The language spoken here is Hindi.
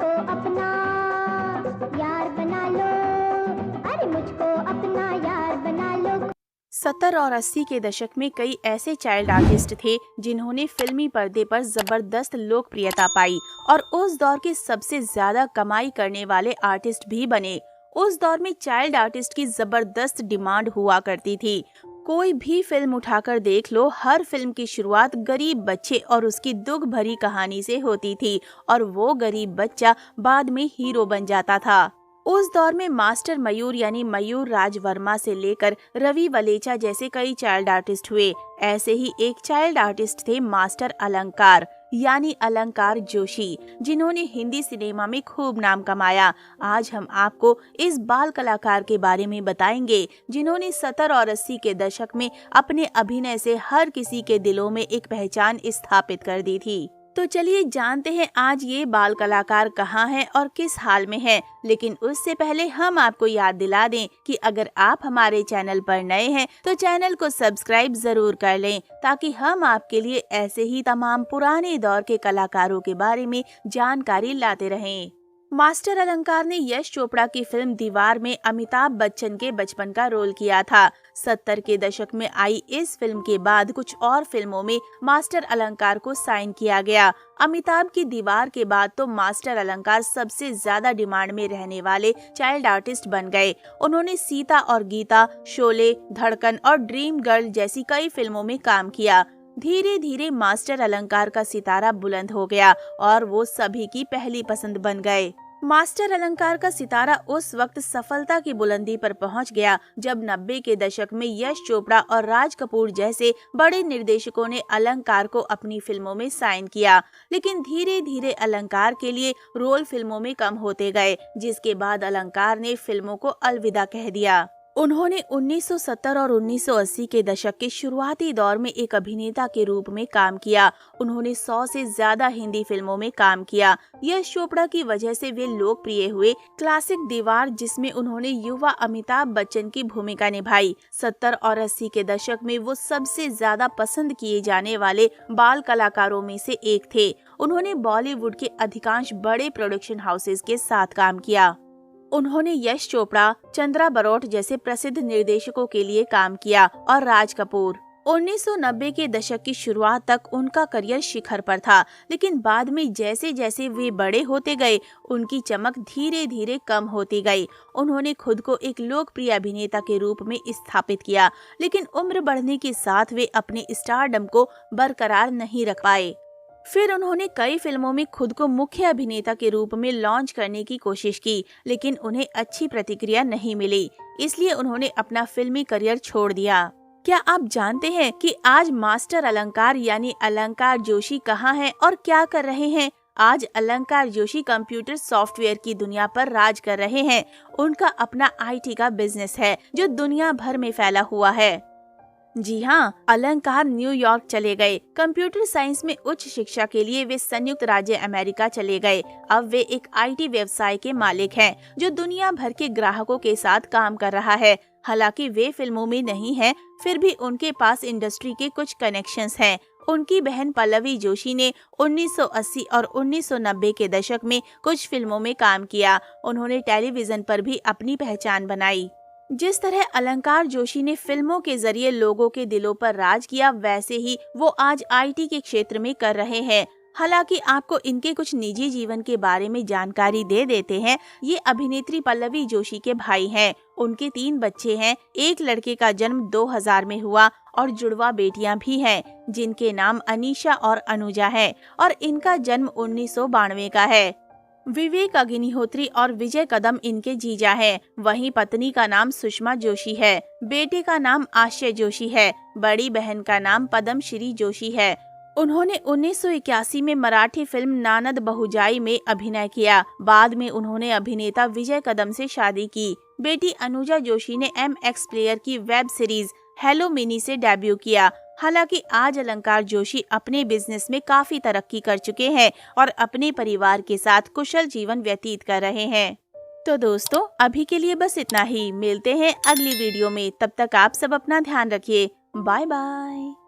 मुझको अपना यार बना लो, अरे मुझको अपना यार बना लो। 70 और 80 के दशक में कई ऐसे चाइल्ड आर्टिस्ट थे जिन्होंने फिल्मी पर्दे पर जबरदस्त लोकप्रियता पाई और उस दौर के सबसे ज्यादा कमाई करने वाले आर्टिस्ट भी बने। उस दौर में चाइल्ड आर्टिस्ट की जबरदस्त डिमांड हुआ करती थी। कोई भी फिल्म उठाकर देख लो, हर फिल्म की शुरुआत गरीब बच्चे और उसकी दुख भरी कहानी से होती थी और वो गरीब बच्चा बाद में हीरो बन जाता था। उस दौर में मास्टर मयूर यानी मयूर राज वर्मा से लेकर रवि वलेचा जैसे कई चाइल्ड आर्टिस्ट हुए। ऐसे ही एक चाइल्ड आर्टिस्ट थे मास्टर अलंकार यानी अलंकार जोशी, जिन्होंने हिंदी सिनेमा में खूब नाम कमाया। आज हम आपको इस बाल कलाकार के बारे में बताएंगे जिन्होंने 70 और 80 के दशक में अपने अभिनय से हर किसी के दिलों में एक पहचान स्थापित कर दी थी। तो चलिए जानते हैं आज ये बाल कलाकार कहाँ हैं और किस हाल में हैं। लेकिन उससे पहले हम आपको याद दिला दें कि अगर आप हमारे चैनल पर नए हैं तो चैनल को सब्सक्राइब जरूर कर लें ताकि हम आपके लिए ऐसे ही तमाम पुराने दौर के कलाकारों के बारे में जानकारी लाते रहें। मास्टर अलंकार ने यश चोपड़ा की फिल्म दीवार में अमिताभ बच्चन के बचपन का रोल किया था। 70 के दशक में आई इस फिल्म के बाद कुछ और फिल्मों में मास्टर अलंकार को साइन किया गया। अमिताभ की दीवार के बाद तो मास्टर अलंकार सबसे ज्यादा डिमांड में रहने वाले चाइल्ड आर्टिस्ट बन गए। उन्होंने सीता और गीता, शोले, धड़कन और ड्रीम गर्ल जैसी कई फिल्मों में काम किया। धीरे धीरे मास्टर अलंकार का सितारा बुलंद हो गया और वो सभी की पहली पसंद बन गए। मास्टर अलंकार का सितारा उस वक्त सफलता की बुलंदी पर पहुंच गया जब 90 के दशक में यश चोपड़ा और राज कपूर जैसे बड़े निर्देशकों ने अलंकार को अपनी फिल्मों में साइन किया। लेकिन धीरे धीरे अलंकार के लिए रोल फिल्मों में कम होते गए, जिसके बाद अलंकार ने फिल्मों को अलविदा कह दिया। उन्होंने 1970 और 1980 के दशक के शुरुआती दौर में एक अभिनेता के रूप में काम किया। उन्होंने 100 से ज्यादा हिंदी फिल्मों में काम किया। यश चोपड़ा की वजह से वे लोकप्रिय हुए। क्लासिक दीवार, जिसमें उन्होंने युवा अमिताभ बच्चन की भूमिका निभाई। 70 और 80 के दशक में वो सबसे ज्यादा पसंद किए जाने वाले बाल कलाकारों में से एक थे। उन्होंने बॉलीवुड के अधिकांश बड़े प्रोडक्शन हाउसेज के साथ काम किया। उन्होंने यश चोपड़ा, चंद्रा बरोट जैसे प्रसिद्ध निर्देशकों के लिए काम किया और राज कपूर। 1990 के दशक की शुरुआत तक उनका करियर शिखर पर था, लेकिन बाद में जैसे जैसे वे बड़े होते गए उनकी चमक धीरे धीरे कम होती गई। उन्होंने खुद को एक लोकप्रिय अभिनेता के रूप में स्थापित किया, लेकिन उम्र बढ़ने के साथ वे अपने स्टारडम को बरकरार नहीं रख पाए। फिर उन्होंने कई फिल्मों में खुद को मुख्य अभिनेता के रूप में लॉन्च करने की कोशिश की, लेकिन उन्हें अच्छी प्रतिक्रिया नहीं मिली, इसलिए उन्होंने अपना फिल्मी करियर छोड़ दिया। क्या आप जानते हैं कि आज मास्टर अलंकार यानी अलंकार जोशी कहाँ हैं और क्या कर रहे हैं? आज अलंकार जोशी कंप्यूटर सॉफ्टवेयर की दुनिया पर राज कर रहे हैं। उनका अपना IT का बिजनेस है जो दुनिया भर में फैला हुआ है। जी हाँ, अलंकार न्यूयॉर्क चले गए। कंप्यूटर साइंस में उच्च शिक्षा के लिए वे संयुक्त राज्य अमेरिका चले गए। अब वे एक IT व्यवसाय के मालिक हैं जो दुनिया भर के ग्राहकों के साथ काम कर रहा है। हालांकि वे फिल्मों में नहीं हैं, फिर भी उनके पास इंडस्ट्री के कुछ कनेक्शंस हैं। उनकी बहन पल्लवी जोशी ने 1980 और 1990 के दशक में कुछ फिल्मों में काम किया। उन्होंने टेलीविजन पर भी अपनी पहचान बनाई। जिस तरह अलंकार जोशी ने फिल्मों के जरिए लोगों के दिलों पर राज किया, वैसे ही वो आज IT के क्षेत्र में कर रहे हैं। हालांकि आपको इनके कुछ निजी जीवन के बारे में जानकारी दे देते हैं। ये अभिनेत्री पल्लवी जोशी के भाई हैं। उनके 3 बच्चे हैं। एक लड़के का जन्म 2000 में हुआ और जुड़वा बेटियां भी हैं, जिनके नाम अनीशा और अनुजा है और इनका जन्म 1992 का है। विवेक अग्निहोत्री और विजय कदम इनके जीजा हैं। वहीं पत्नी का नाम सुषमा जोशी है। बेटे का नाम आशय जोशी है। बड़ी बहन का नाम पद्मश्री जोशी है। उन्होंने 1981 में मराठी फिल्म नानद बहुजाई में अभिनय किया। बाद में उन्होंने अभिनेता विजय कदम से शादी की। बेटी अनुजा जोशी ने MX प्लेयर की वेब सीरीज हेलो मिनी से डेब्यू किया। हालांकि आज अलंकार जोशी अपने बिजनेस में काफी तरक्की कर चुके हैं और अपने परिवार के साथ कुशल जीवन व्यतीत कर रहे हैं। तो दोस्तों, अभी के लिए बस इतना ही। मिलते हैं अगली वीडियो में। तब तक आप सब अपना ध्यान रखिए। Bye bye.